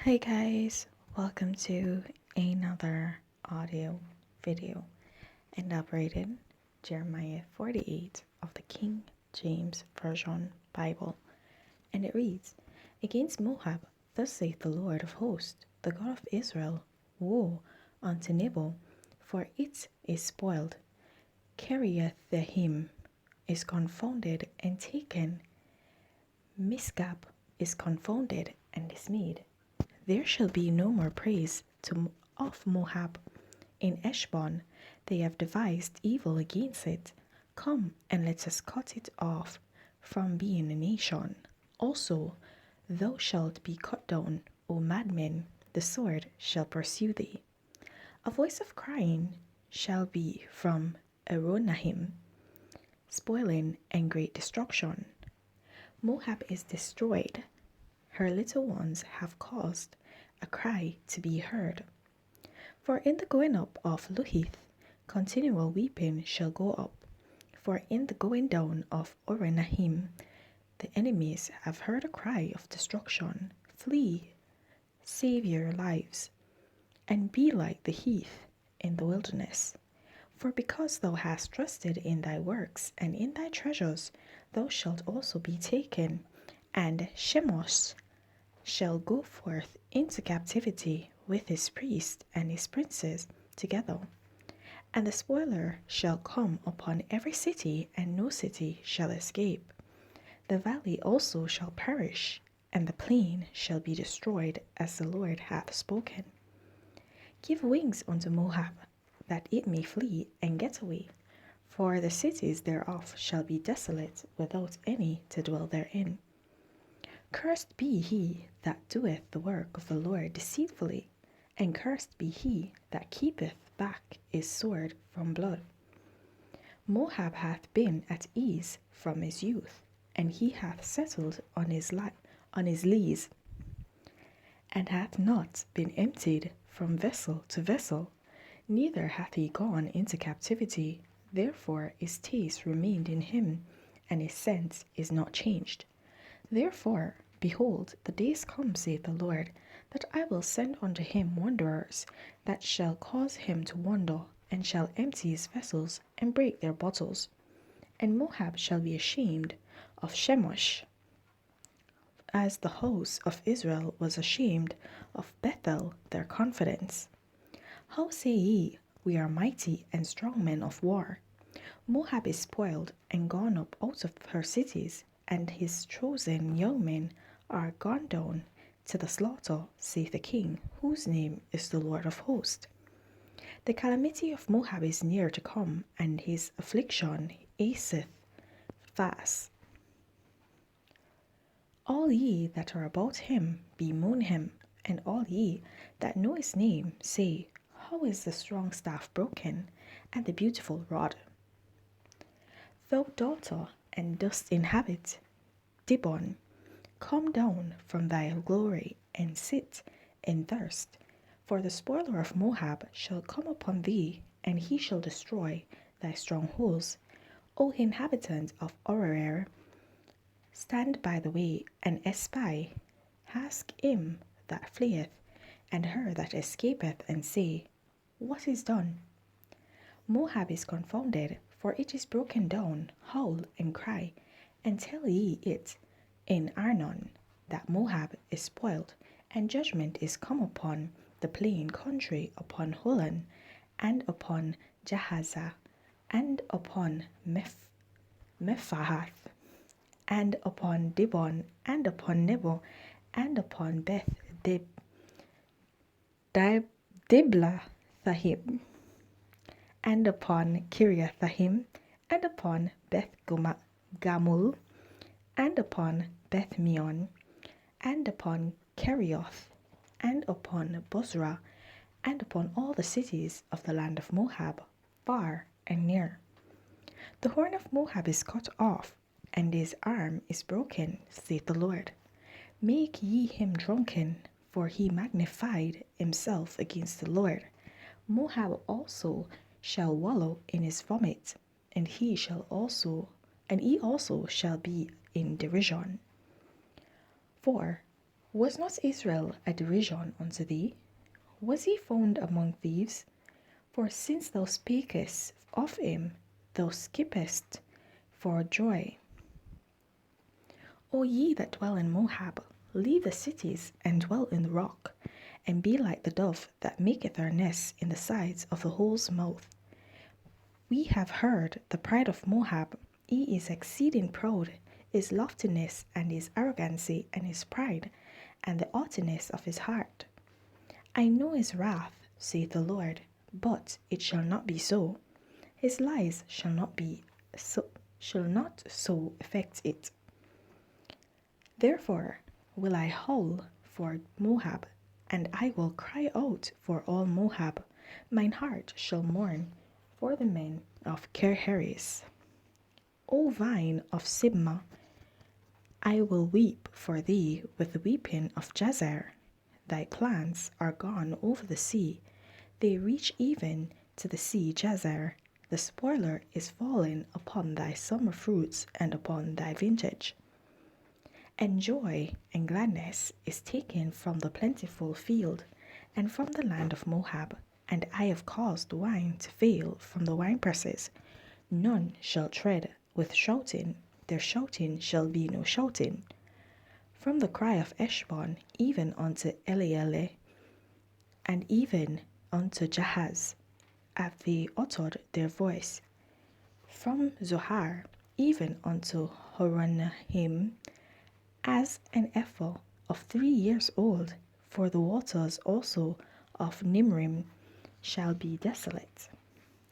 Hi guys, welcome to another audio video elaborated Jeremiah 48 of the King James Version Bible, and it reads, Against Moab, thus saith the Lord of hosts, the God of Israel, woe unto Nebo, for it is spoiled. Kiriathahim is confounded and taken, Misgab is confounded and dismayed. There shall be no more praise of Moab. In Eshbon they have devised evil against it. Come and let us cut it off from being a nation. Also, thou shalt be cut down, O madman, the sword shall pursue thee. A voice of crying shall be from Aronahim, spoiling and great destruction. Moab is destroyed. Her little ones have caused a cry to be heard. For in the going up of Luhith, continual weeping shall go up. For in the going down of Orenahim, the enemies have heard a cry of destruction. Flee, save your lives, and be like the heath in the wilderness. For because thou hast trusted in thy works and in thy treasures, thou shalt also be taken, and Shemosh shall go forth into captivity with his priests and his princes together. And the spoiler shall come upon every city, and no city shall escape. The valley also shall perish, and the plain shall be destroyed, as the Lord hath spoken. Give wings unto Moab, that it may flee and get away, for the cities thereof shall be desolate, without any to dwell therein. Cursed be he that doeth the work of the Lord deceitfully, and cursed be he that keepeth back his sword from blood. Moab hath been at ease from his youth, and he hath settled on his lees, and hath not been emptied from vessel to vessel, neither hath he gone into captivity. Therefore his taste remained in him, and his scent is not changed. Therefore, behold, the days come, saith the Lord, that I will send unto him wanderers, that shall cause him to wander, and shall empty his vessels, and break their bottles. And Moab shall be ashamed of Shemosh, as the house of Israel was ashamed of Bethel their confidence. How say ye, we are mighty and strong men of war? Moab is spoiled and gone up out of her cities, and his chosen young men are gone down to the slaughter, saith the King, whose name is the Lord of hosts. The calamity of Moab is near to come, and his affliction easeth fast. All ye that are about him bemoan him, and all ye that know his name say, How is the strong staff broken, and the beautiful rod? Thou daughter, and dost inhabit Dibon, come down from thy glory, and sit in thirst. For the spoiler of Moab shall come upon thee, and he shall destroy thy strongholds. O inhabitant of Aroer, stand by the way and espy. Ask him that fleeth, and her that escapeth, and say, What is done? Moab is confounded, for it is broken down. Howl and cry, and tell ye it in Arnon, that Moab is spoiled, and judgment is come upon the plain country, upon Holon, and upon Jahaza, and upon Mephahath, and upon Dibon, and upon Nebo, and upon Beth Diblathahim, and upon Kiriathahim, and upon Beth Gamul, and upon Beth Meon, and upon Kerioth, and upon Bozrah, and upon all the cities of the land of Moab, far and near. The horn of Moab is cut off, and his arm is broken, saith the Lord. Make ye him drunken, for he magnified himself against the Lord. Moab also shall wallow in his vomit, and he also shall be in derision. For Was not Israel a derision unto thee? Was he found among thieves? For since thou speakest of him, thou skippest for joy. O ye that dwell in Moab, leave the cities and dwell in the rock, and be like the dove that maketh her nest in the sides of the hole's mouth. We have heard the pride of Moab. He is exceeding proud, his loftiness and his arrogancy and his pride, and the haughtiness of his heart. I know his wrath, saith the Lord, but it shall not be so. His lies shall not so affect it. Therefore will I howl for Moab, and I will cry out for all Moab. Mine heart shall mourn for the men of Kirheres. O vine of Sibmah, I will weep for thee with the weeping of Jazer. Thy plants are gone over the sea, they reach even to the sea Jazer. The spoiler is fallen upon thy summer fruits and upon thy vintage. And joy and gladness is taken from the plentiful field and from the land of Moab, and I have caused wine to fail from the winepresses. None shall tread with shouting, their shouting shall be no shouting. From the cry of Eshbon even unto Eleale, and even unto Jahaz, have they uttered their voice. From Zohar even unto Horonaim, as an ephah of 3 years old, for the waters also of Nimrim shall be desolate.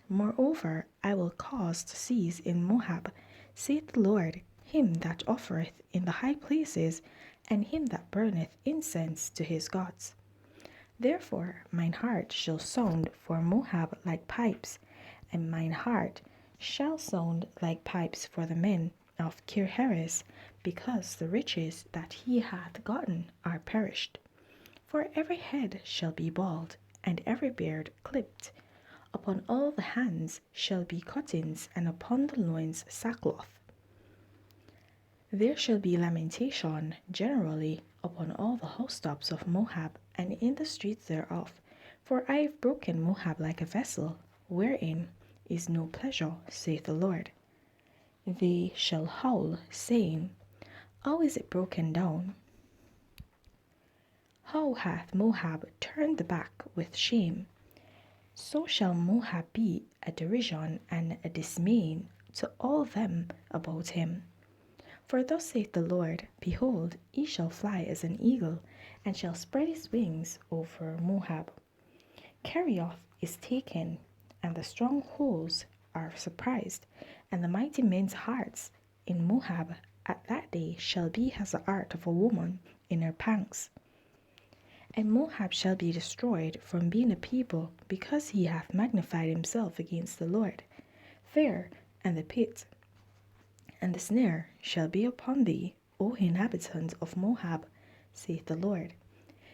Moreover, I will cause to cease in Moab, saith the Lord, him that offereth in the high places, and him that burneth incense to his gods. Therefore mine heart shall sound for Moab like pipes, and mine heart shall sound like pipes for the men of Kirheres, because the riches that he hath gotten are perished. For every head shall be bald, and every beard clipped. Upon all the hands shall be cuttings, and upon the loins sackcloth. There shall be lamentation generally upon all the housetops of Moab, and in the streets thereof. For I have broken Moab like a vessel, wherein is no pleasure, saith the Lord. They shall howl, saying, how is it broken down? How hath Moab turned the back with shame? So shall Moab be a derision and a dismaying to all them about him. For thus saith the Lord, behold, he shall fly as an eagle, and shall spread his wings over Moab. Kerioth is taken, and the strongholds are surprised, and the mighty men's hearts in Moab at that day shall be as the heart of a woman in her pangs. And Moab shall be destroyed from being a people, because he hath magnified himself against the Lord. There, and the pit, and the snare shall be upon thee, O inhabitant of Moab, saith the Lord.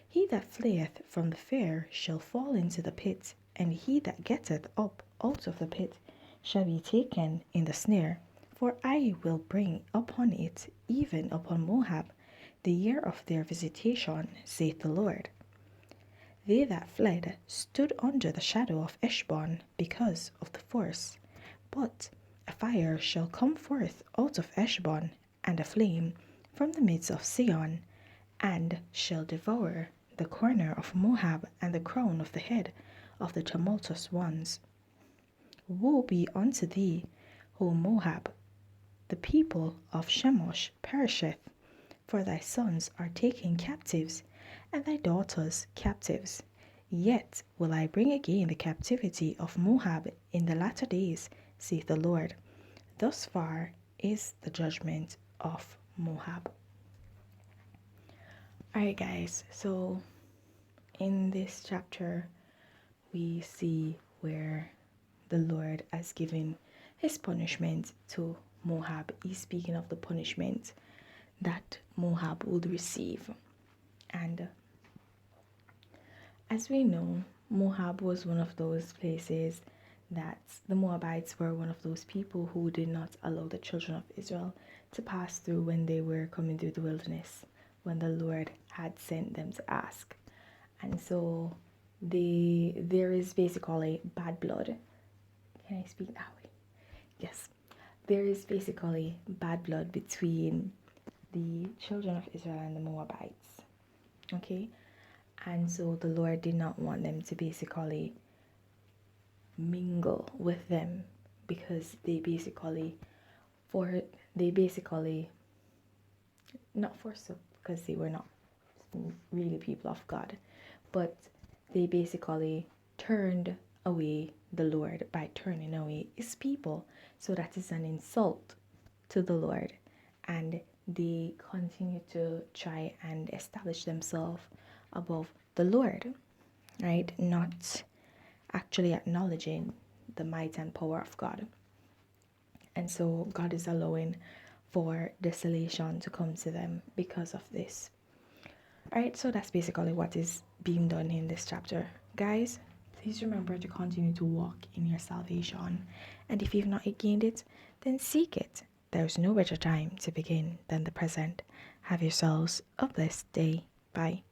He that fleeth from the fair shall fall into the pit, and he that getteth up out of the pit shall be taken in the snare. For I will bring upon it, even upon Moab, the year of their visitation, saith the Lord. They that fled stood under the shadow of Eshbon because of the force. But a fire shall come forth out of Eshbon, and a flame from the midst of Sion, and shall devour the corner of Moab and the crown of the head of the tumultuous ones. Woe be unto thee, O Moab! The people of Shemosh perisheth, for thy sons are taken captives, and thy daughters captives. Yet will I bring again the captivity of Moab in the latter days, saith the Lord. Thus far is the judgment of Moab. Alright, guys, so in this chapter, we see where the Lord has given his punishment to Moab. He's speaking of the punishment that Moab would receive. And as we know, Moab was one of those places that the Moabites were one of those people who did not allow the children of Israel to pass through when they were coming through the wilderness, when the Lord had sent them to ask. And so there is basically bad blood. Can I speak that way? Yes. There is basically bad blood between the children of Israel and the Moabites. Okay? And so the Lord did not want them to basically mingle with them, because they basically not forsook, because they were not really people of God, but they basically turned away the Lord by turning away his people. So that is an insult to the Lord. And they continue to try and establish themselves above the Lord, right? Not actually acknowledging the might and power of God. And so God is allowing for desolation to come to them because of this. Alright, so that's basically what is being done in this chapter. Guys, please remember to continue to walk in your salvation. And if you've not gained it, then seek it. There's no better time to begin than the present. Have yourselves a blessed day. Bye.